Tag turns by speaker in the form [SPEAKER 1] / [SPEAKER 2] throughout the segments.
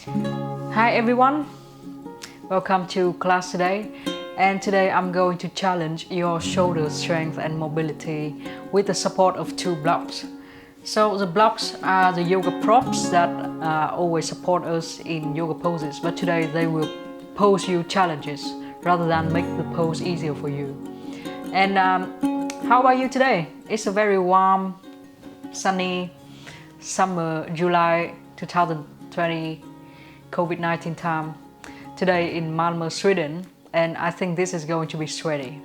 [SPEAKER 1] Hi everyone, welcome to class today. And today I'm going to challenge your shoulder strength and mobility with the support of two blocks. So the blocks are the yoga props that always support us in yoga poses, but today they will pose you challenges rather than make the pose easier for you. And how about you today? It's a very warm, sunny summer, July 2020 COVID-19 time today in Malmö, Sweden, and I think this is going to be sweaty.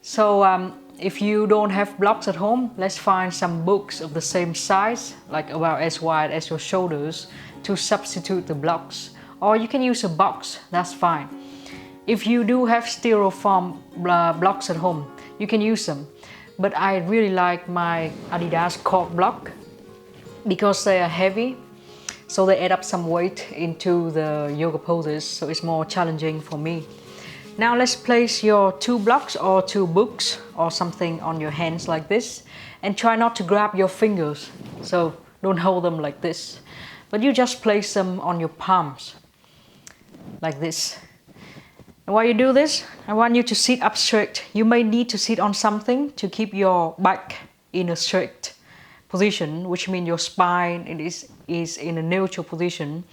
[SPEAKER 1] So if you don't have blocks at home, let's find some books of the same size, like about as wide as your shoulders, to substitute the blocks. Or you can use a box, that's fine. If you do have styrofoam blocks at home, you can use them. But I really like my Adidas cork block because they are heavy. So they add up some weight into the yoga poses, so it's more challenging for me. Now let's place your two blocks or two books or something on your hands like this, and try not to grab your fingers. So don't hold them like this, but you just place them on your palms like this. And while you do this, I want you to sit up straight. You may need to sit on something to keep your back in a straight position, which means your spine is in a neutral position,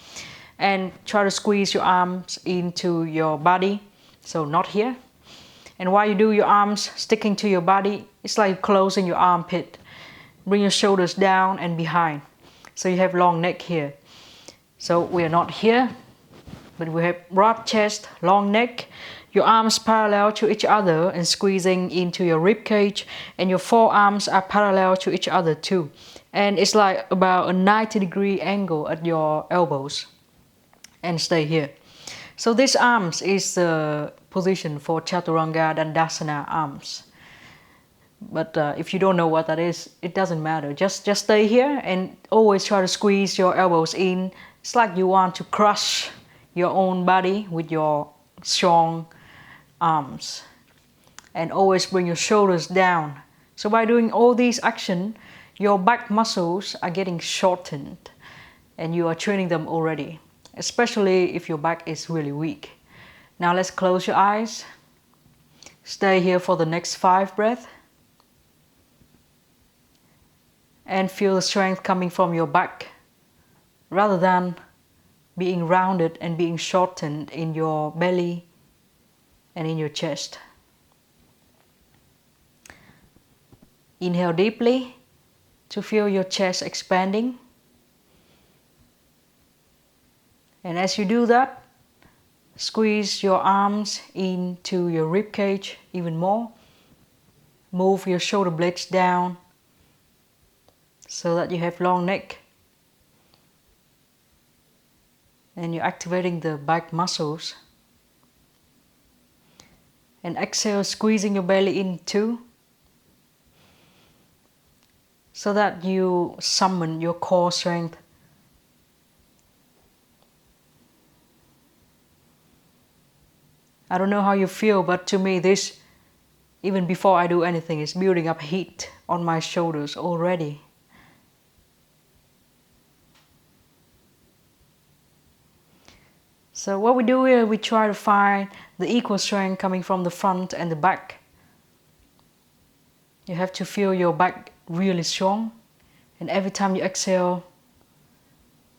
[SPEAKER 1] and try to squeeze your arms into your body, so not here. And while you do your arms sticking to your body, it's like closing your armpit. Bring your shoulders down and behind, so you have long neck here. So we are not here, but we have broad chest, long neck, your arms parallel to each other and squeezing into your rib cage, and your forearms are parallel to each other too. And it's like about a 90-degree angle at your elbows. And stay here. So this arms is the position for Chaturanga Dandasana arms. But if you don't know what that is, it doesn't matter. Just stay here and always try to squeeze your elbows in. It's like you want to crush your own body with your strong arms, and always bring your shoulders down. So by doing all these actions, your back muscles are getting shortened and you are training them already, especially if your back is really weak. Now let's close your eyes. Stay here for the next 5 breaths and feel the strength coming from your back rather than being rounded and being shortened in your belly and in your chest. Inhale deeply to feel your chest expanding. And as you do that, squeeze your arms into your rib cage even more. Move your shoulder blades down so that you have long neck. And you're activating the back muscles. And exhale, squeezing your belly in too, so that you summon your core strength. I don't know how you feel, but to me this, even before I do anything, is building up heat on my shoulders already. So what we do here, we try to find the equal strength coming from the front and the back. You have to feel your back really strong, and every time you exhale,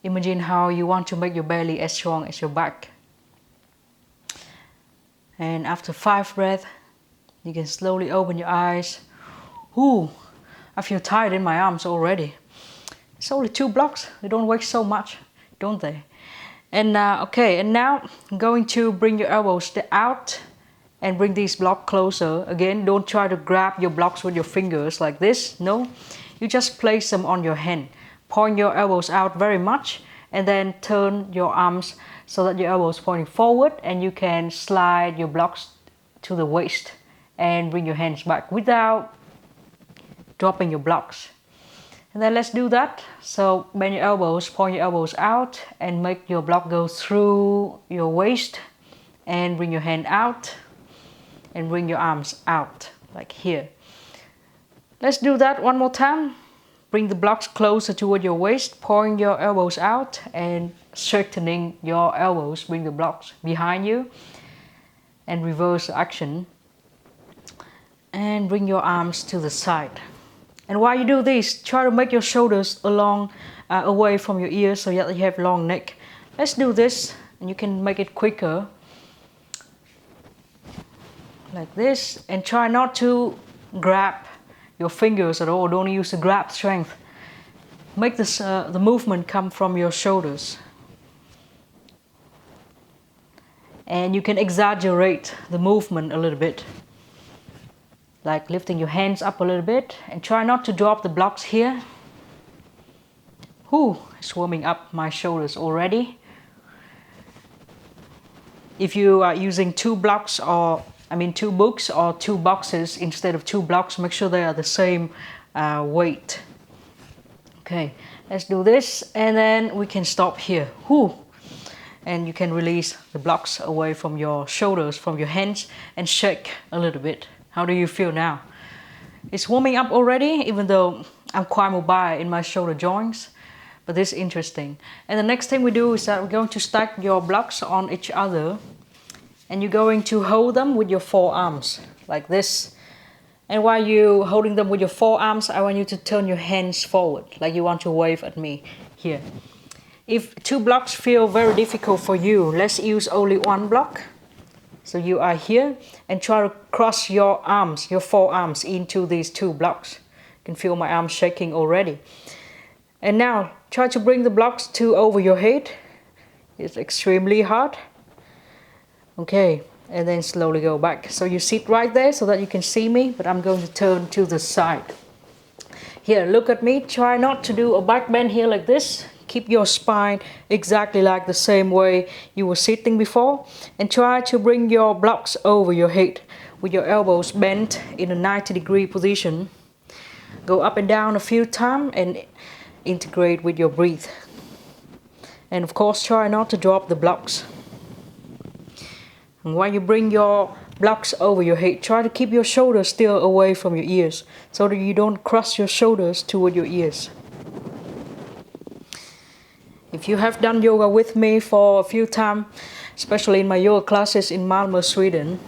[SPEAKER 1] imagine how you want to make your belly as strong as your back. And after 5 breaths, you can slowly open your eyes. Ooh, I feel tired in my arms already. It's only 2 blocks, they don't weigh so much, don't they? And okay, and now I'm going to bring your elbows out and bring these blocks closer. Again, don't try to grab your blocks with your fingers like this, no. You just place them on your hand. Point your elbows out very much and then turn your arms so that your elbows pointing forward, and you can slide your blocks to the waist and bring your hands back without dropping your blocks. And then let's do that. So bend your elbows, point your elbows out and make your block go through your waist, and bring your hand out and bring your arms out like here. Let's do that one more time. bring the blocks closer toward your waist, pouring your elbows out and straightening your elbows. Bring the blocks behind you and reverse action. And bring your arms to the side. And while you do this, try to make your shoulders away from your ears so that you have long neck. Let's do this, and you can make it quicker. Like this, and try not to grab your fingers at all. Don't use the grab strength. Make this, the movement come from your shoulders. And you can exaggerate the movement a little bit. Like lifting your hands up a little bit, and try not to drop the blocks here. It's warming up my shoulders already. If you are using two books or two boxes instead of two blocks, make sure they are the same weight. Okay, let's do this, and then we can stop here. And you can release the blocks away from your shoulders, from your hands, and shake a little bit. How do you feel now? It's warming up already, even though I'm quite mobile in my shoulder joints. But this is interesting. And the next thing we do is that we're going to stack your blocks on each other. And you're going to hold them with your forearms, like this. And while you're holding them with your forearms, I want you to turn your hands forward, like you want to wave at me here. If two blocks feel very difficult for you, let's use only one block. So you are here, and try to cross your arms, your forearms, into these two blocks. You can feel my arms shaking already. And now try to bring the blocks over your head. It's extremely hard. Okay, and then slowly go back. So you sit right there so that you can see me, but I'm going to turn to the side. Here, look at me. Try not to do a back bend here like this. Keep your spine exactly like the same way you were sitting before, and try to bring your blocks over your head with your elbows bent in a 90-degree position. Go up and down a few times and integrate with your breath. And of course, try not to drop the blocks. And while you bring your blocks over your head, try to keep your shoulders still away from your ears so that you don't cross your shoulders toward your ears. If you have done yoga with me for a few times, especially in my yoga classes in Malmö, Sweden,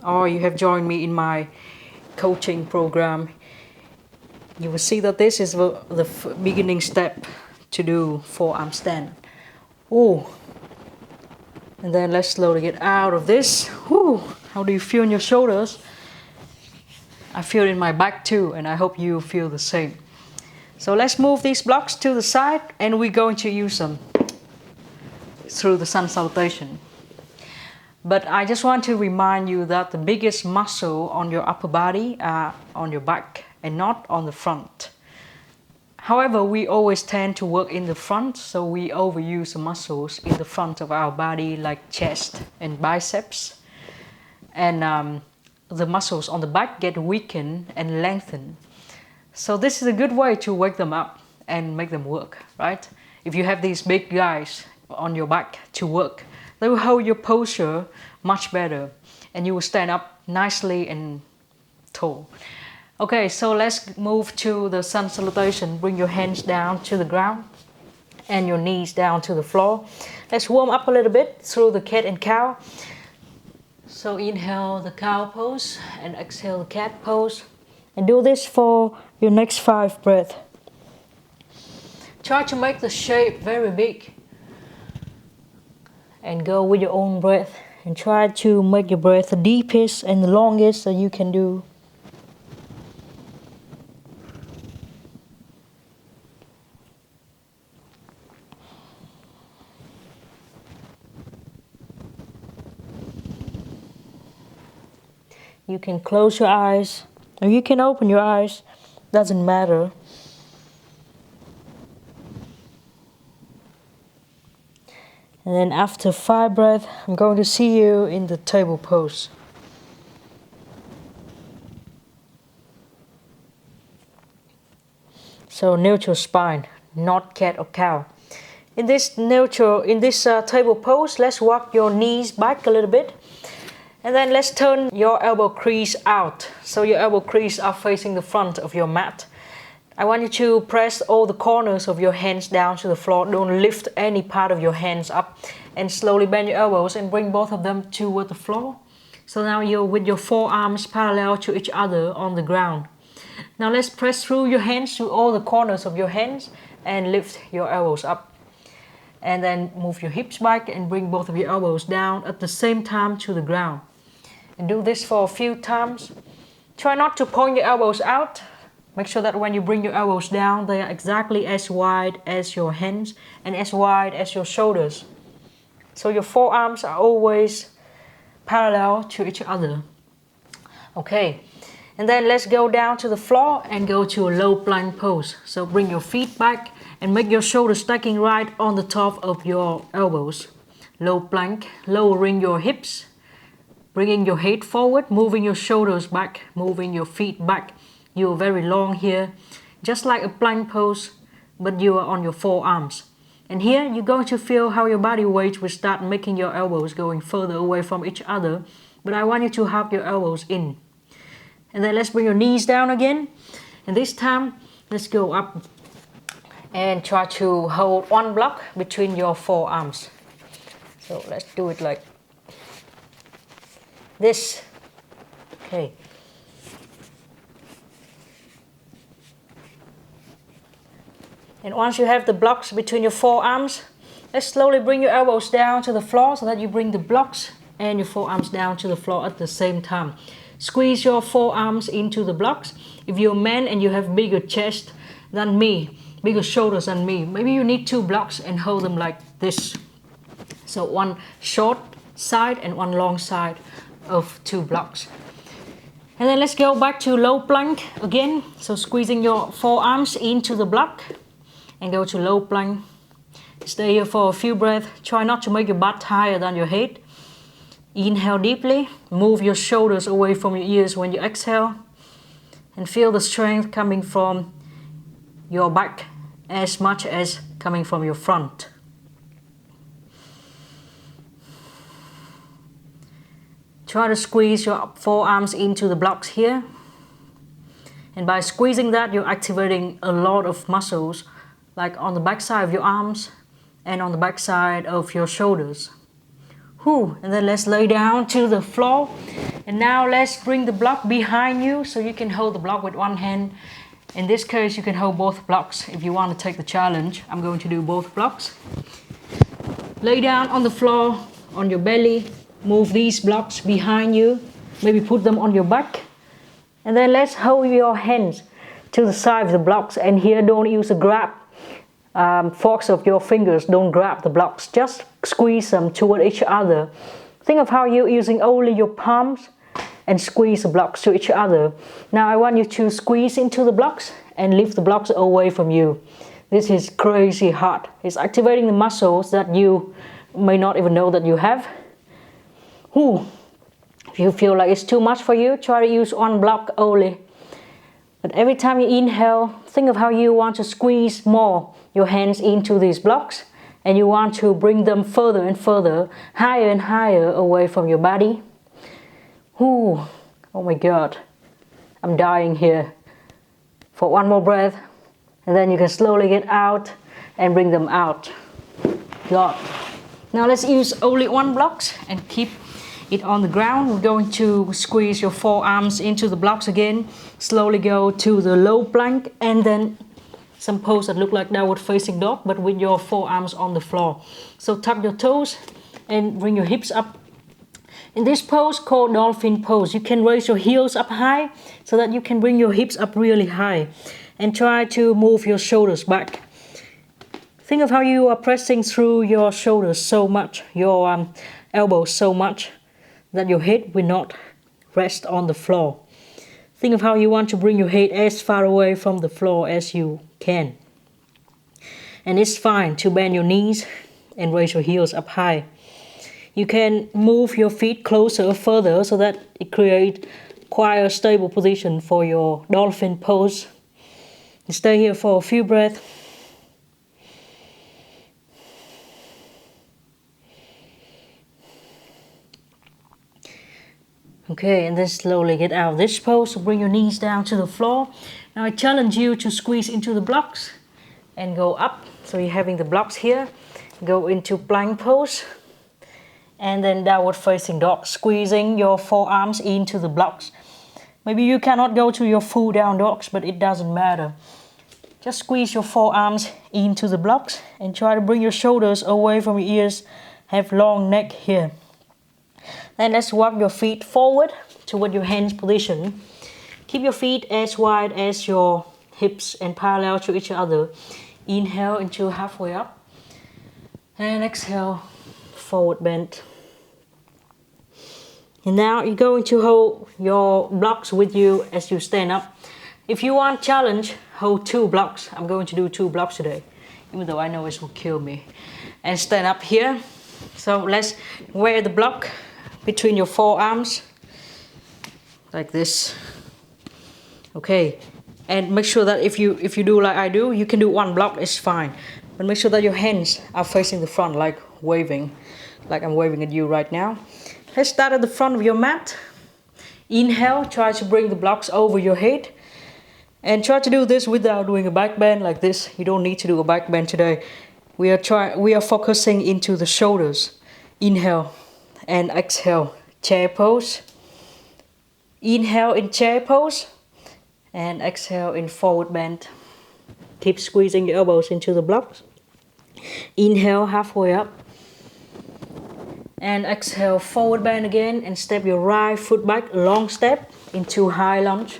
[SPEAKER 1] or you have joined me in my coaching program, you will see that this is the beginning step to do forearm stand. And then let's slowly get out of this. How do you feel in your shoulders? I feel it in my back too, and I hope you feel the same. So let's move these blocks to the side, and we're going to use them through the sun salutation. But I just want to remind you that the biggest muscle on your upper body are on your back and not on the front. However, we always tend to work in the front, so we overuse the muscles in the front of our body like chest and biceps. And the muscles on the back get weakened and lengthened. So this is a good way to wake them up and make them work, right? If you have these big guys on your back to work, they will hold your posture much better and you will stand up nicely and tall. Okay, so let's move to the sun salutation. Bring your hands down to the ground and your knees down to the floor. Let's warm up a little bit through the cat and cow. So inhale the cow pose and exhale the cat pose. And do this for your next 5 breaths. Try to make the shape very big. And go with your own breath. And try to make your breath the deepest and the longest that you can do. You can close your eyes. Or you can open your eyes, doesn't matter. And then after 5 breaths, I'm going to see you in the table pose. So neutral spine, not cat or cow. In this table pose, let's walk your knees back a little bit. And then let's turn your elbow crease out. So your elbow crease are facing the front of your mat. I want you to press all the corners of your hands down to the floor. Don't lift any part of your hands up, and slowly bend your elbows and bring both of them toward the floor. So now you're with your forearms parallel to each other on the ground. Now let's press through your hands to all the corners of your hands and lift your elbows up. And then move your hips back and bring both of your elbows down at the same time to the ground. And do this for a few times. Try not to point your elbows out. Make sure that when you bring your elbows down, they are exactly as wide as your hands and as wide as your shoulders. So your forearms are always parallel to each other. Okay, and then let's go down to the floor and go to a low plank pose. So bring your feet back and make your shoulders stacking right on the top of your elbows. Low plank, lowering your hips, bringing your head forward, moving your shoulders back, moving your feet back. You're very long here, just like a plank pose, but you are on your forearms. And here you're going to feel how your body weight will start making your elbows going further away from each other, but I want you to have your elbows in. And then let's bring your knees down again. And this time, let's go up and try to hold one block between your forearms. So let's do it like this. Okay. And once you have the blocks between your forearms, let's slowly bring your elbows down to the floor so that you bring the blocks and your forearms down to the floor at the same time. Squeeze your forearms into the blocks. If you're a man and you have bigger chest than me, bigger shoulders than me, maybe you need 2 blocks and hold them like this. So one short side and one long side of 2 blocks. And then let's go back to low plank again. So squeezing your forearms into the block and go to low plank. Stay here for a few breaths. Try not to make your butt higher than your head. Inhale deeply. Move your shoulders away from your ears when you exhale. And feel the strength coming from your back as much as coming from your front. Try to squeeze your forearms into the blocks here. And by squeezing that, you're activating a lot of muscles, like on the back side of your arms and on the back side of your shoulders. Whew. And then let's lay down to the floor. And now let's bring the block behind you so you can hold the block with one hand. In this case, you can hold both blocks if you want to take the challenge. I'm going to do both blocks. Lay down on the floor, on your belly. Move these blocks behind you. Maybe put them on your back. And then let's hold your hands to the side of the blocks. And here, don't use a grab. Forks of your fingers, don't grab the blocks. Just squeeze them toward each other. Think of how you're using only your palms and squeeze the blocks to each other. Now I want you to squeeze into the blocks and lift the blocks away from you. This is crazy hard. It's activating the muscles that you may not even know that you have. Whew. If you feel like it's too much for you, try to use one block only. But every time you inhale, think of how you want to squeeze more your hands into these blocks, and you want to bring them further and further, higher and higher away from your body. Ooh, oh my God, I'm dying here. For one more breath, and then you can slowly get out and bring them out. God. Now let's use only one block and keep it on the ground. We're going to squeeze your forearms into the blocks again. Slowly go to the low plank and then some pose that look like downward facing dog, but with your forearms on the floor. So tap your toes and bring your hips up. In this pose called dolphin pose, you can raise your heels up high so that you can bring your hips up really high. And try to move your shoulders back. Think of how you are pressing through your shoulders so much, your elbows so much, that your head will not rest on the floor. Think of how you want to bring your head as far away from the floor as you can. And it's fine to bend your knees and raise your heels up high. You can move your feet closer or further so that it creates quite a stable position for your dolphin pose. And stay here for a few breaths. Okay, and then slowly get out of this pose. So bring your knees down to the floor. Now I challenge you to squeeze into the blocks and go up. So you're having the blocks here. Go into plank pose. And then downward facing dog, squeezing your forearms into the blocks. Maybe you cannot go to your full down dogs, but it doesn't matter. Just squeeze your forearms into the blocks and try to bring your shoulders away from your ears. Have long neck here. Then let's walk your feet forward toward your hands position. Keep your feet as wide as your hips and parallel to each other. Inhale into halfway up. And exhale, forward bend. And now you're going to hold your blocks with you as you stand up. If you want challenge, hold 2 blocks. I'm going to do 2 blocks today, even though I know it will kill me. And stand up here. So let's wear the block between your forearms, like this. Okay, and make sure that if you do like I do, you can do 1 block, it's fine. But make sure that your hands are facing the front, like waving, like I'm waving at you right now. Let's start at the front of your mat. Inhale, try to bring the blocks over your head. And try to do this without doing a back bend like this. You don't need to do a back bend today. We are focusing into the shoulders. Inhale and exhale, chair pose. Inhale in chair pose and exhale in forward bend. Keep squeezing your elbows into the blocks. Inhale halfway up. And exhale, forward bend again and step your right foot back, long step into high lunge.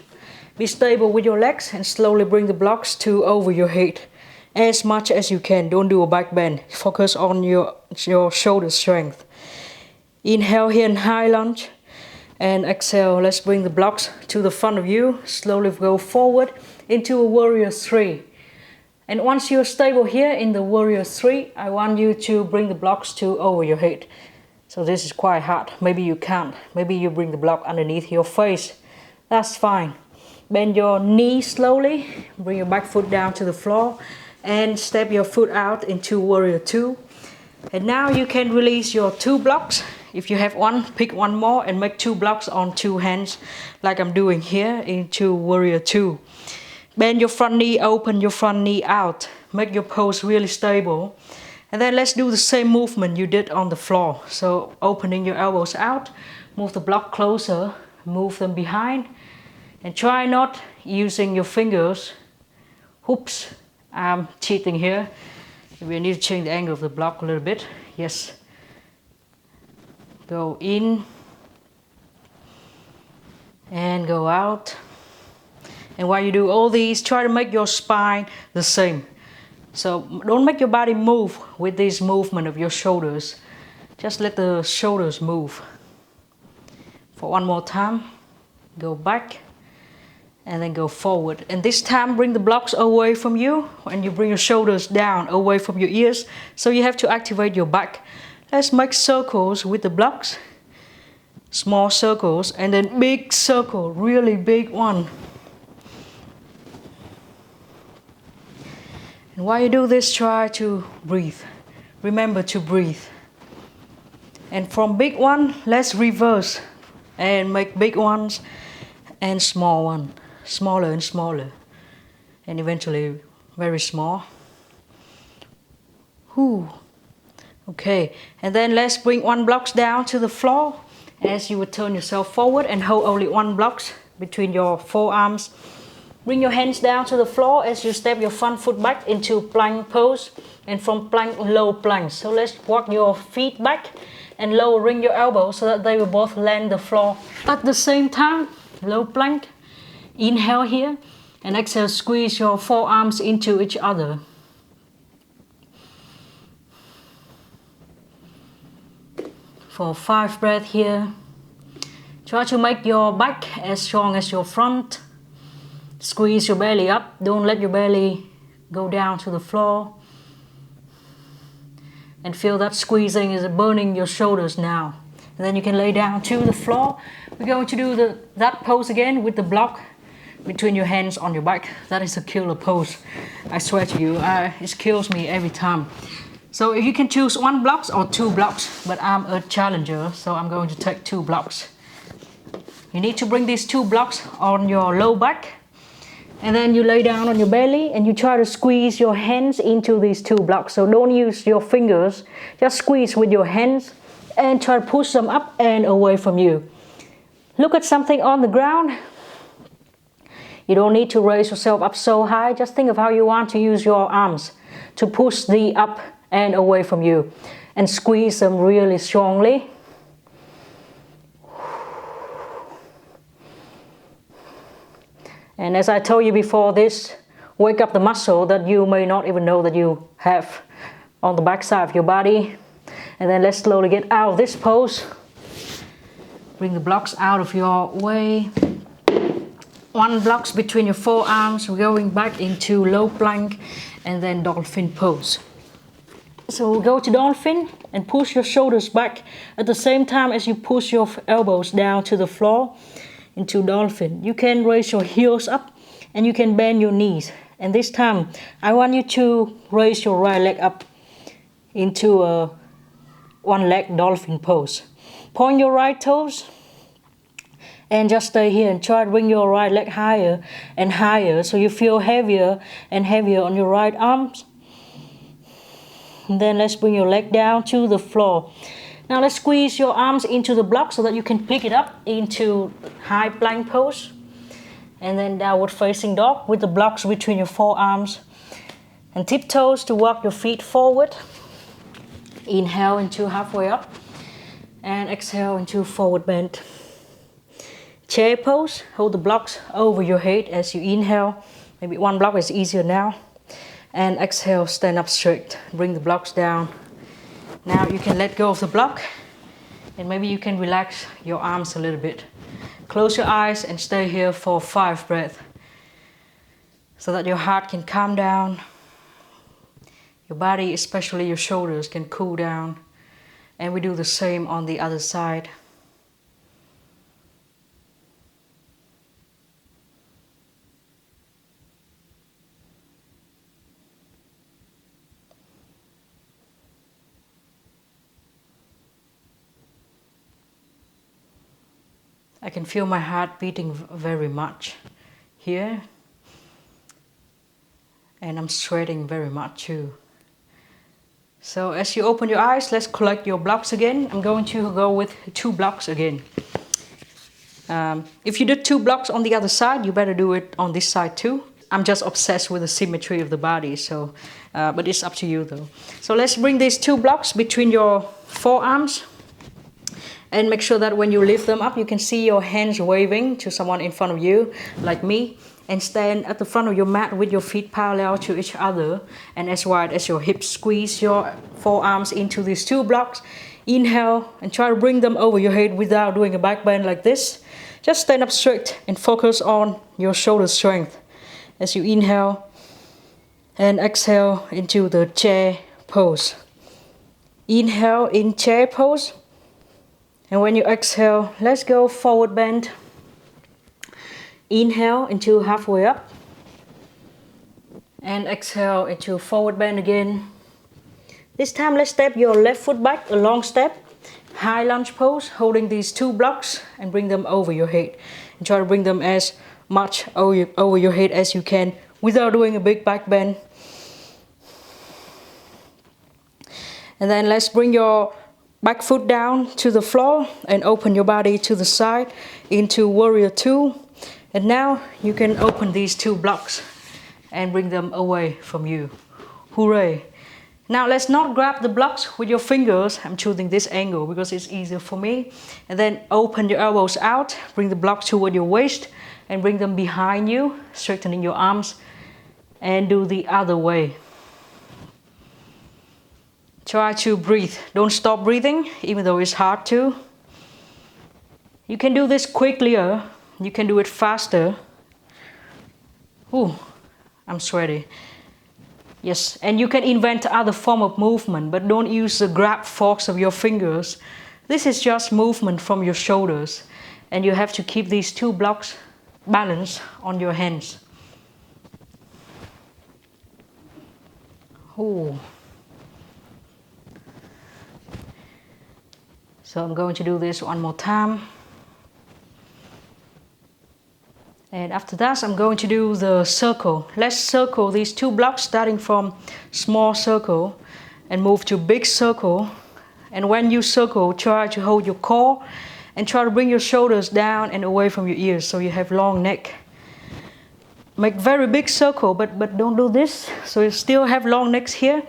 [SPEAKER 1] Be stable with your legs and slowly bring the blocks to over your head as much as you can. Don't do a back bend. Focus on your shoulder strength. Inhale here in high lunge and exhale. Let's bring the blocks to the front of you. Slowly go forward into a warrior 3. And once you're stable here in the warrior 3, I want you to bring the blocks to over your head. So this is quite hard. Maybe you can't. Maybe you bring the block underneath your face. That's fine. Bend your knee slowly. Bring your back foot down to the floor. And step your foot out into warrior 2. And now you can release your 2 blocks. If you have one, pick one more and make 2 blocks on 2 hands. Like I'm doing here into warrior 2. Bend your front knee, open your front knee out. Make your pose really stable. And then let's do the same movement you did on the floor. So opening your elbows out, move the block closer, move them behind. And try not using your fingers. Oops, I'm cheating here. We need to change the angle of the block a little bit. Yes. Go in. And go out. And while you do all these, try to make your spine the same. So don't make your body move with this movement of your shoulders. Just let the shoulders move. For one more time, go back and then go forward. And this time bring the blocks away from you and you bring your shoulders down away from your ears. So you have to activate your back. Let's make circles with the blocks. Small circles and then big circle, really big one. And while you do this, try to breathe. Remember to breathe. And from big one, let's reverse and make big ones and small one. Smaller and smaller. And eventually very small. Whew. Okay, and then let's bring 1 block down to the floor as you would turn yourself forward and hold only 1 block between your forearms. Bring your hands down to the floor as you step your front foot back into plank pose and from plank, low plank. So let's walk your feet back and lowering your elbows so that they will both land the floor at the same time. Low plank. Inhale here and exhale, squeeze your forearms into each other. For 5 breaths here. Try to make your back as strong as your front. Squeeze your belly up. Don't let your belly go down to the floor. And feel that squeezing is burning your shoulders now. And then you can lay down to the floor. We're going to do that pose again with the block between your hands on your back. That is a killer pose. I swear to you, it kills me every time. So if you can choose 1 block or 2 blocks, but I'm a challenger, so I'm going to take 2 blocks. You need to bring these 2 blocks on your low back. And then you lay down on your belly and you try to squeeze your hands into these 2 blocks. So don't use your fingers, just squeeze with your hands and try to push them up and away from you. Look at something on the ground. You don't need to raise yourself up so high. Just think of how you want to use your arms to push the up and away from you. And squeeze them really strongly. And as I told you before, this wake up the muscle that you may not even know that you have on the back side of your body. And then let's slowly get out of this pose. Bring the blocks out of your way. 1 block between your forearms. We're going back into low plank and then dolphin pose. So we'll go to dolphin and push your shoulders back at the same time as you push your elbows down to the floor into dolphin. You can raise your heels up and you can bend your knees. And this time I want you to raise your right leg up into a 1 leg dolphin pose. Point your right toes and just stay here and try to bring your right leg higher and higher so you feel heavier and heavier on your right arms. And then let's bring your leg down to the floor. Now let's squeeze your arms into the block so that you can pick it up into high plank pose. And then downward facing dog with the blocks between your forearms. And tiptoes to walk your feet forward. Inhale into halfway up. And exhale into forward bend. Chair pose. Hold the blocks over your head as you inhale. Maybe 1 block is easier now. And exhale, stand up straight. Bring the blocks down. Now you can let go of the block and maybe you can relax your arms a little bit. Close your eyes and stay here for 5 breaths so that your heart can calm down. Your body, especially your shoulders, can cool down. And we do the same on the other side. I can feel my heart beating very much here. And I'm sweating very much too. So as you open your eyes, let's collect your blocks again. I'm going to go with 2 blocks again. If you did 2 blocks on the other side, you better do it on this side too. I'm just obsessed with the symmetry of the body, so but it's up to you though. So let's bring these 2 blocks between your forearms. And make sure that when you lift them up, you can see your hands waving to someone in front of you, like me. And stand at the front of your mat with your feet parallel to each other and as wide as your hips. Squeeze your forearms into these 2 blocks. Inhale and try to bring them over your head without doing a back bend like this. Just stand up straight and focus on your shoulder strength as you inhale and exhale into the chair pose. Inhale in chair pose. And when you exhale, let's go forward bend. Inhale into halfway up. And exhale into forward bend again. This time let's step your left foot back, a long step. High lunge pose, holding these 2 blocks and bring them over your head. And try to bring them as much over your head as you can without doing a big back bend. And then let's bring your back foot down to the floor and open your body to the side into warrior 2. And now you can open these 2 blocks and bring them away from you. Hooray! Now let's not grab the blocks with your fingers. I'm choosing this angle because it's easier for me. And then open your elbows out, bring the blocks toward your waist and bring them behind you, straightening your arms, and do the other way. Try to breathe. Don't stop breathing, even though it's hard to. You can do this quickly, you can do it faster. Ooh, I'm sweaty. Yes, and you can invent other form of movement, but don't use the grab forks of your fingers. This is just movement from your shoulders. And you have to keep these 2 blocks balanced on your hands. Ooh. So I'm going to do this one more time. And after that, I'm going to do the circle. Let's circle these 2 blocks, starting from small circle and move to big circle. And when you circle, try to hold your core and try to bring your shoulders down and away from your ears so you have long neck. Make very big circle, but don't do this. So you still have long necks here.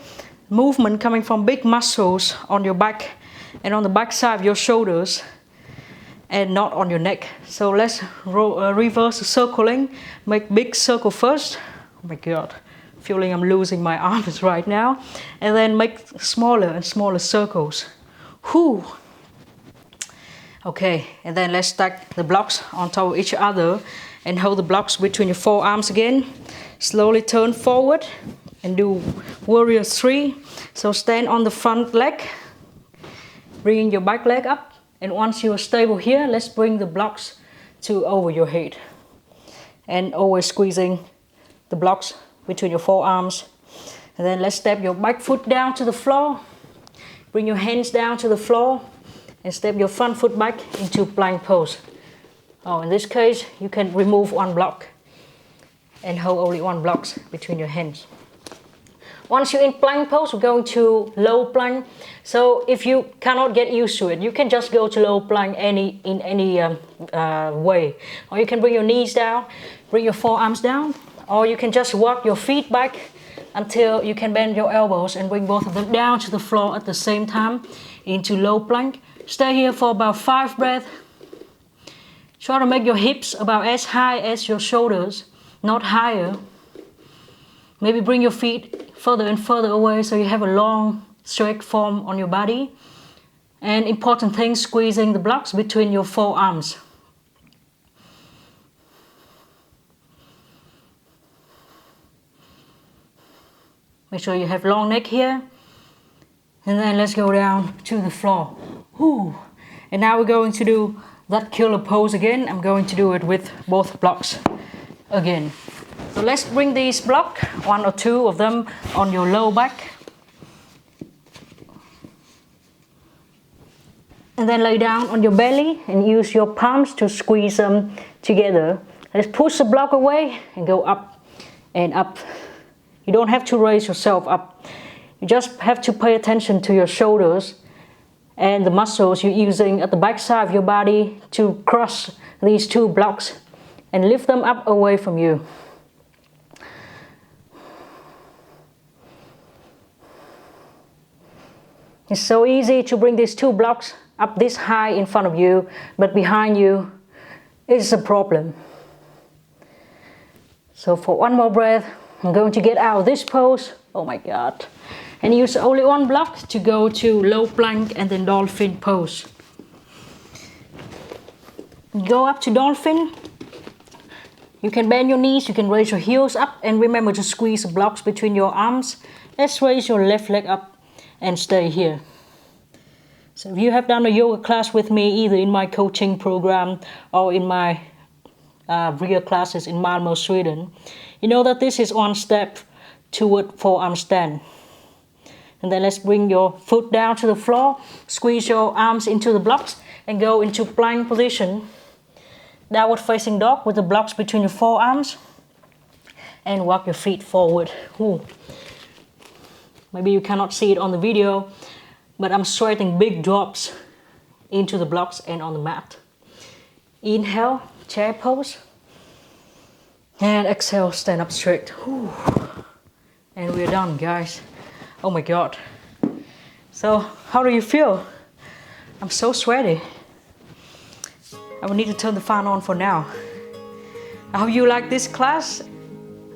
[SPEAKER 1] Movement coming from big muscles on your back and on the back side of your shoulders, and not on your neck. So let's reverse the circling. Make big circle first. Oh my God, feeling I'm losing my arms right now. And then make smaller and smaller circles. Whew. Okay, and then let's stack the blocks on top of each other and hold the blocks between your forearms again. Slowly turn forward and do warrior 3. So stand on the front leg, bringing your back leg up. And once you are stable here, let's bring the blocks to over your head. And always squeezing the blocks between your forearms. And then let's step your back foot down to the floor. Bring your hands down to the floor and step your front foot back into plank pose. Oh, in this case, you can remove 1 block and hold only 1 block between your hands. Once you're in plank pose, we're going to low plank. So if you cannot get used to it, you can just go to low plank in any way. Or you can bring your knees down, bring your forearms down, or you can just walk your feet back until you can bend your elbows and bring both of them down to the floor at the same time into low plank. Stay here for about 5 breaths. Try to make your hips about as high as your shoulders, not higher. Maybe bring your feet further and further away so you have a long straight form on your body. And important thing, squeezing the blocks between your forearms. Make sure you have long neck here. And then let's go down to the floor. Whew. And now we're going to do that killer pose again. I'm going to do it with both blocks again. So let's bring these blocks, 1 or 2 of them, on your low back. And then lay down on your belly and use your palms to squeeze them together. Let's push the block away and go up and up. You don't have to raise yourself up. You just have to pay attention to your shoulders and the muscles you're using at the back side of your body to crush these 2 blocks and lift them up away from you. It's so easy to bring these 2 blocks up this high in front of you, but behind you is a problem. So for 1 more breath, I'm going to get out of this pose. Oh my God. And use only 1 block to go to low plank and then dolphin pose. Go up to dolphin. You can bend your knees, you can raise your heels up, and remember to squeeze the blocks between your arms. Let's raise your left leg up and stay here. So if you have done a yoga class with me, either in my coaching program or in my real classes in Malmö, Sweden, you know that this is 1 step toward forearm stand. And then let's bring your foot down to the floor, squeeze your arms into the blocks and go into plank position. Downward facing dog with the blocks between your forearms, and walk your feet forward. Ooh. Maybe you cannot see it on the video, but I'm sweating big drops into the blocks and on the mat. Inhale, chair pose. And exhale, stand up straight. Ooh. And we're done, guys. Oh my God. So, how do you feel? I'm so sweaty. I will need to turn the fan on for now. I hope you like this class.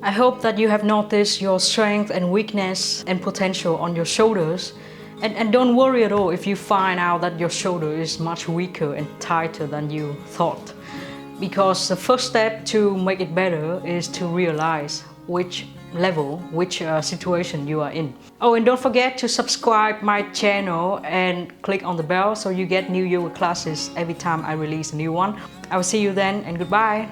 [SPEAKER 1] I hope that you have noticed your strength and weakness and potential on your shoulders. And don't worry at all if you find out that your shoulder is much weaker and tighter than you thought. Because the first step to make it better is to realize which level, which situation you are in. Oh, and don't forget to subscribe my channel and click on the bell so you get new yoga classes every time I release a new one. I will see you then, and goodbye.